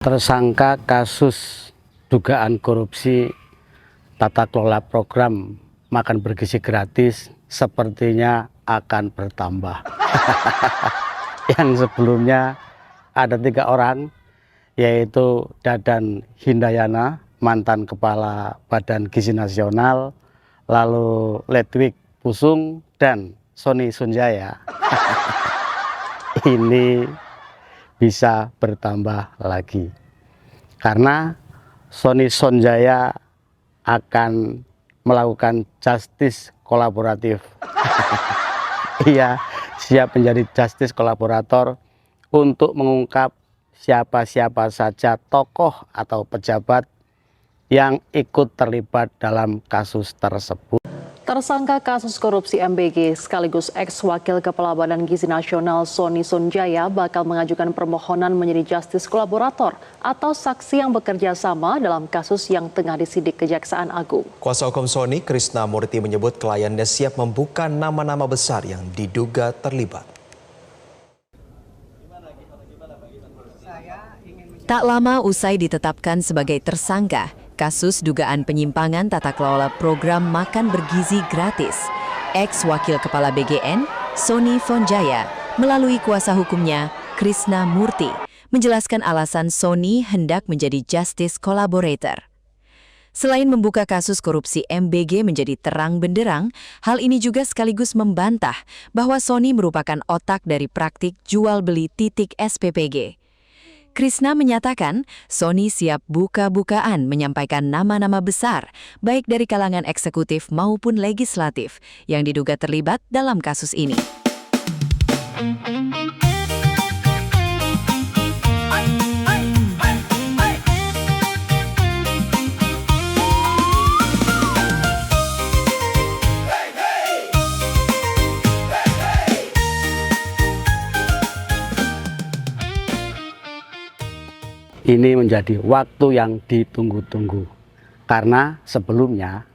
Tersangka kasus dugaan korupsi tata kelola program makan bergizi gratis sepertinya akan bertambah. Yang sebelumnya ada 3 orang, yaitu Dadan Hindayana, mantan Kepala Badan Gizi Nasional, lalu Ledwig Pusung, dan Sony Sonjaya. Ini bisa bertambah lagi karena Sony Sonjaya akan melakukan justice kolaboratif. Ia siap menjadi justice kolaborator untuk mengungkap siapa-siapa saja tokoh atau pejabat yang ikut terlibat dalam kasus tersebut. Tersangka kasus korupsi MBG sekaligus ex-wakil Kepala Badan Gizi Nasional Sony Sonjaya bakal mengajukan permohonan menjadi justice kolaborator atau saksi yang bekerja sama dalam kasus yang tengah disidik Kejaksaan Agung. Kuasa hukum Sony, Krishna Murti, menyebut kliennya siap membuka nama-nama besar yang diduga terlibat. Tak lama usai ditetapkan sebagai tersangka, kasus dugaan penyimpangan tata kelola program makan bergizi gratis, ex-wakil Kepala BGN, Sony Sonjaya, melalui kuasa hukumnya, Krishna Murti, menjelaskan alasan Sony hendak menjadi justice collaborator. Selain membuka kasus korupsi MBG menjadi terang benderang, hal ini juga sekaligus membantah bahwa Sony merupakan otak dari praktik jual beli titik SPPG. Krishna menyatakan Sony siap buka-bukaan menyampaikan nama-nama besar, baik dari kalangan eksekutif maupun legislatif, yang diduga terlibat dalam kasus ini. Ini menjadi waktu yang ditunggu-tunggu karena sebelumnya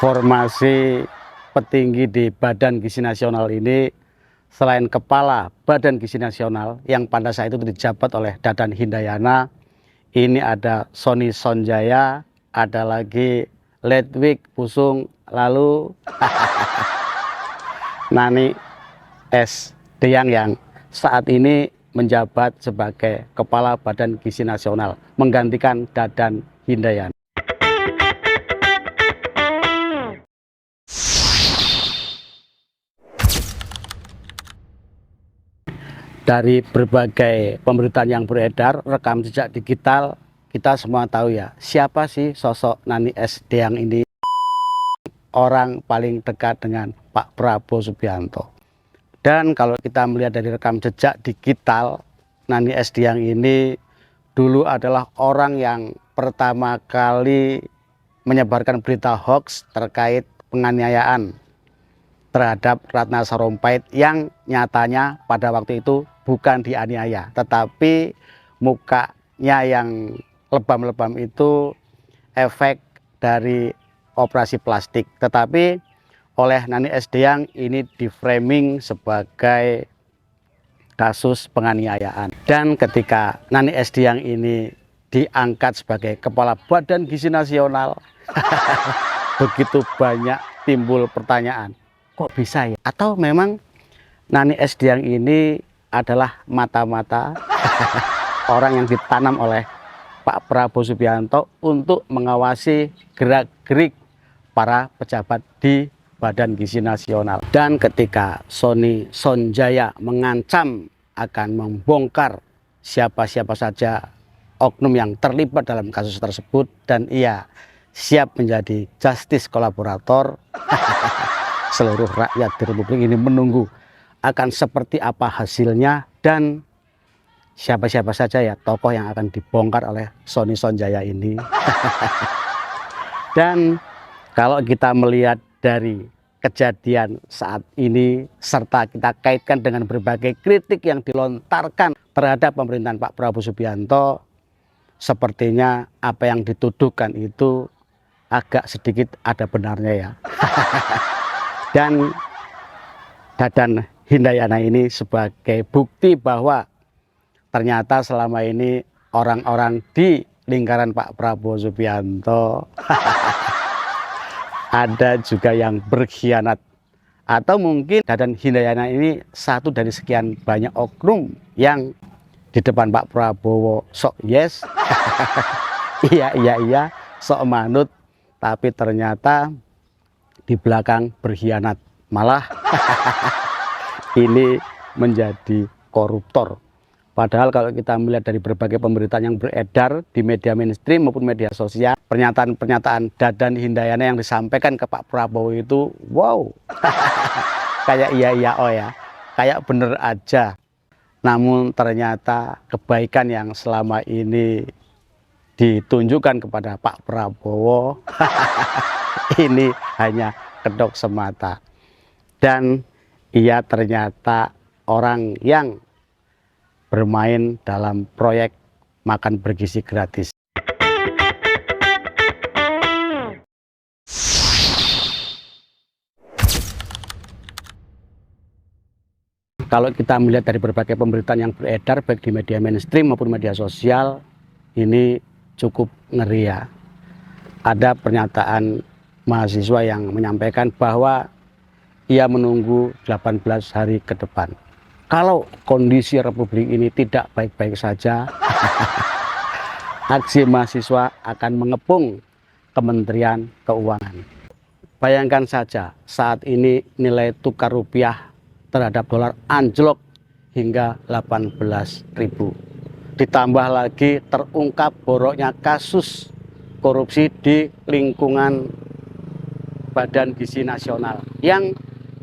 formasi petinggi di Badan Gizi Nasional ini selain Kepala Badan Gizi Nasional yang pada saat itu dijabat oleh Dadan Hindayana, ini ada Sony Sonjaya, ada lagi Ledwig Pusung, lalu Nani S. Deyang yang saat ini menjabat sebagai Kepala Badan Gizi Nasional, menggantikan Dadan Hindayana. Dari berbagai pemberitaan yang beredar, rekam jejak digital, kita semua tahu ya, siapa sih sosok Nani S. Deyang ini? Orang paling dekat dengan Pak Prabowo Subianto. Dan kalau kita melihat dari rekam jejak digital, Nani S. Deyang ini dulu adalah orang yang pertama kali menyebarkan berita hoax terkait penganiayaan terhadap Ratna Sarumpait yang nyatanya pada waktu itu bukan dianiaya, tetapi mukanya yang lebam-lebam itu efek dari operasi plastik. Tetapi oleh Nani S. Deyang ini di-framing sebagai kasus penganiayaan. Dan ketika Nani S. Deyang ini diangkat sebagai Kepala Badan Gizi Nasional, begitu banyak timbul pertanyaan, kok bisa ya? Atau memang Nani S. Deyang ini adalah mata-mata orang yang ditanam oleh Pak Prabowo Subianto untuk mengawasi gerak-gerik para pejabat di Badan Gizi Nasional. Dan ketika Sony Sonjaya mengancam akan membongkar siapa-siapa saja oknum yang terlibat dalam kasus tersebut dan ia siap menjadi justice kolaborator, seluruh rakyat di Republik ini menunggu akan seperti apa hasilnya dan siapa-siapa saja ya tokoh yang akan dibongkar oleh Sony Sonjaya ini. Dan kalau kita melihat dari kejadian saat ini serta kita kaitkan dengan berbagai kritik yang dilontarkan terhadap pemerintahan Pak Prabowo Subianto, sepertinya apa yang dituduhkan itu agak sedikit ada benarnya ya. Dan Dadan Hindayana ini sebagai bukti bahwa ternyata selama ini orang-orang di lingkaran Pak Prabowo Subianto ada juga yang berkhianat. Atau mungkin Dadan Hindayana ini satu dari sekian banyak oknum yang di depan Pak Prabowo sok yes, iya, sok manut, tapi ternyata di belakang berkhianat. Malah ini menjadi koruptor. Padahal kalau kita melihat dari berbagai pemberitaan yang beredar di media mainstream maupun media sosial, pernyataan-pernyataan Dadan Hindayana yang disampaikan ke Pak Prabowo itu, wow, kayak iya oh ya, kayak bener aja. Namun ternyata kebaikan yang selama ini ditunjukkan kepada Pak Prabowo ini hanya kedok semata. Dan ia ternyata orang yang bermain dalam proyek makan bergizi gratis. Kalau kita melihat dari berbagai pemberitaan yang beredar baik di media mainstream maupun media sosial, ini cukup ngeri ya. Ada pernyataan mahasiswa yang menyampaikan bahwa ia menunggu 18 hari ke depan. Kalau kondisi Republik ini tidak baik-baik saja, aksi mahasiswa akan mengepung Kementerian Keuangan. Bayangkan saja saat ini nilai tukar rupiah terhadap dolar anjlok hingga 18.000. Ditambah lagi terungkap boroknya kasus korupsi di lingkungan Badan Gizi Nasional, yang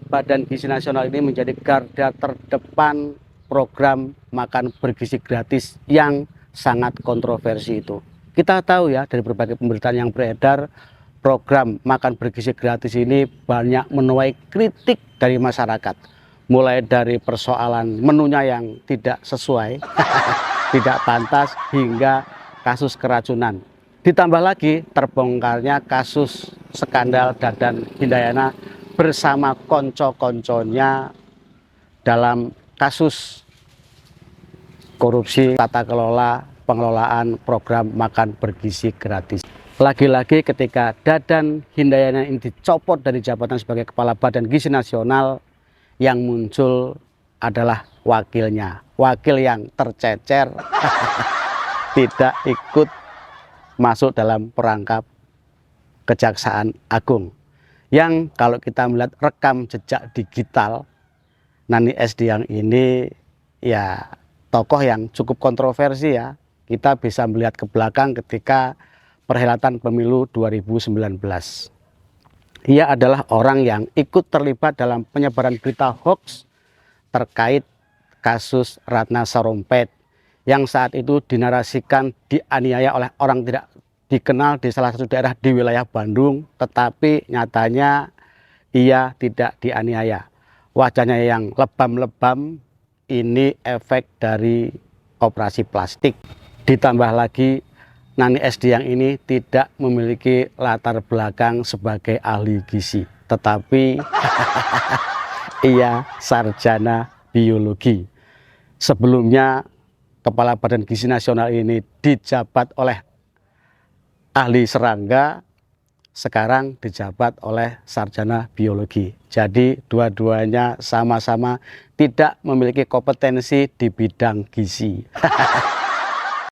Badan Gizi Nasional ini menjadi garda terdepan program makan bergizi gratis yang sangat kontroversi itu. Kita tahu ya dari berbagai pemberitaan yang beredar, program makan bergizi gratis ini banyak menuai kritik dari masyarakat. Mulai dari persoalan menunya yang tidak sesuai, tidak pantas, hingga kasus keracunan. Ditambah lagi terbongkarnya kasus skandal Dadan Hindayana bersama konco-konconya dalam kasus korupsi tata kelola pengelolaan program makan bergizi gratis. Lagi-lagi ketika Dadan Hindayana ini dicopot dari jabatan sebagai Kepala Badan Gizi Nasional, yang muncul adalah wakilnya, wakil yang tercecer, tidak ikut masuk dalam perangkap Kejaksaan Agung. Yang kalau kita melihat rekam jejak digital Nani S. Diang ini ya tokoh yang cukup kontroversi ya. Kita bisa melihat ke belakang ketika perhelatan pemilu 2019. Ia adalah orang yang ikut terlibat dalam penyebaran berita hoax terkait kasus Ratna Sarumpait yang saat itu dinarasikan dianiaya oleh orang tidak dikenal di salah satu daerah di wilayah Bandung, tetapi nyatanya ia tidak dianiaya. Wajahnya yang lebam-lebam ini efek dari operasi plastik. Ditambah lagi Nani S. Diang ini tidak memiliki latar belakang sebagai ahli gizi, tetapi ia sarjana biologi. Sebelumnya Kepala Badan Gizi Nasional ini dijabat oleh ahli serangga, sekarang dijabat oleh sarjana biologi. Jadi dua-duanya sama-sama tidak memiliki kompetensi di bidang gizi.